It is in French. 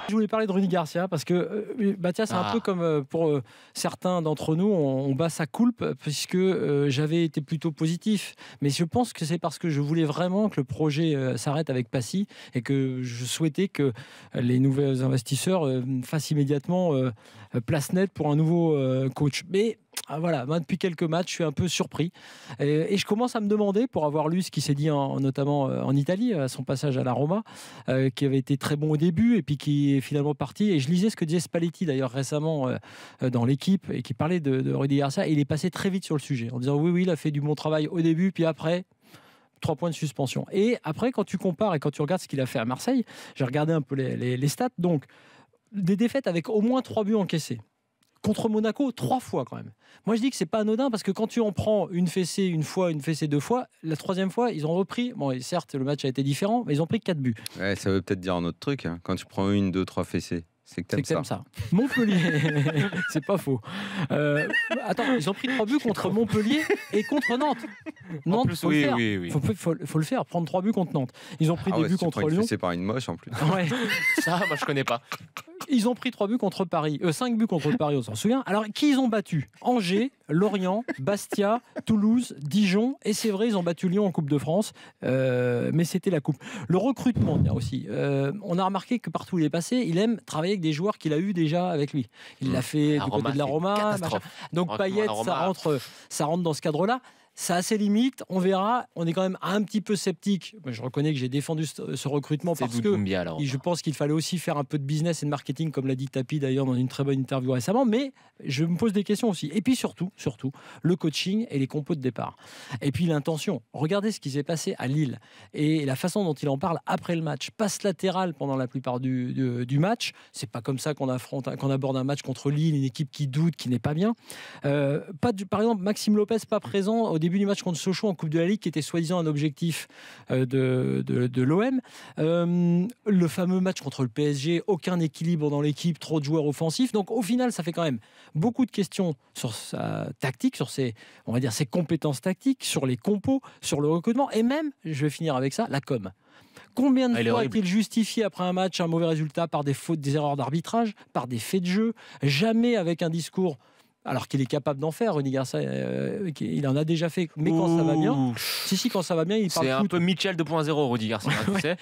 Je voulais parler de Rudy Garcia parce que c'est un peu comme pour certains d'entre nous, on bat sa coulpe puisque j'avais été plutôt positif. Mais je pense que c'est parce que je voulais vraiment que le projet s'arrête avec Passy et que je souhaitais que les nouveaux investisseurs fassent immédiatement place nette pour un nouveau coach. Mais voilà, depuis quelques matchs, je suis un peu surpris. Et je commence à me demander, pour avoir lu ce qui s'est dit notamment en Italie, à son passage à la Roma, qui avait été très bon au début et puis qui est finalement parti. Et je lisais ce que disait Spalletti d'ailleurs récemment dans l'équipe et qui parlait de Rudy Garcia. Et il est passé très vite sur le sujet en disant oui, il a fait du bon travail au début, puis après... 3 points de suspension. Et après, quand tu compares et quand tu regardes ce qu'il a fait à Marseille, j'ai regardé un peu les stats. Donc, des défaites avec au moins 3 buts encaissés. Contre Monaco, 3 fois quand même. Moi, je dis que c'est pas anodin parce que quand tu en prends une fessée une fois, une fessée 2 fois, la 3e fois, ils ont repris. Bon, et certes, le match a été différent, mais ils ont pris 4 buts. Ouais, ça veut peut-être dire un autre truc. Hein. Quand tu prends 1, 2, 3 fessées, c'est que t'aimes ça. Montpellier, c'est pas faux. Attends, ils ont pris 3 buts contre Montpellier et contre Nantes. Nantes, faut le faire. Oui. Faut le faire, prendre 3 buts contre Nantes. Ils ont pris des buts contre Lyon. C'est pas une moche en plus. Ouais. Ça, moi je connais pas. Ils ont pris 3 buts contre Paris, 5 buts contre Paris, on s'en souvient. Alors, qui ils ont battu? Angers, Lorient, Bastia, Toulouse, Dijon. Et c'est vrai, ils ont battu Lyon en Coupe de France. Mais c'était la Coupe. Le recrutement, bien aussi. On a remarqué que partout où il est passé, il aime travailler avec des joueurs qu'il a eu déjà avec lui. Il l'a fait du côté de la Roma. Donc, Payet, ça rentre dans ce cadre-là. Ça a ses limites, on verra. On est quand même un petit peu sceptique. Je reconnais que j'ai défendu ce recrutement parce que je pense qu'il fallait aussi faire un peu de business et de marketing, comme l'a dit Tapi d'ailleurs dans une très bonne interview récemment. Mais je me pose des questions aussi. Et puis surtout, le coaching et les compos de départ. Et puis l'intention. Regardez ce qui s'est passé à Lille et la façon dont il en parle après le match. Passe latérale pendant la plupart du match. C'est pas comme ça qu'on aborde un match contre Lille, une équipe qui doute, qui n'est pas bien. Par exemple, Maxime Lopez pas présent au début du match contre Sochaux en Coupe de la Ligue, qui était soi-disant un objectif de l'OM. Le fameux match contre le PSG, aucun équilibre dans l'équipe, trop de joueurs offensifs. Donc au final, ça fait quand même beaucoup de questions sur sa tactique, sur ses compétences tactiques, sur les compos, sur le recrutement, et même, je vais finir avec ça, la com. Combien de fois a-t-il justifié après un match un mauvais résultat par des fautes, des erreurs d'arbitrage, par des faits de jeu, jamais avec un discours alors qu'il est capable d'en faire, Rudy Garcia, il en a déjà fait, mais quand ça va bien, quand ça va bien, il parle. C'est un peu Mitchell 2.0, Rudy Garcia, tu sais.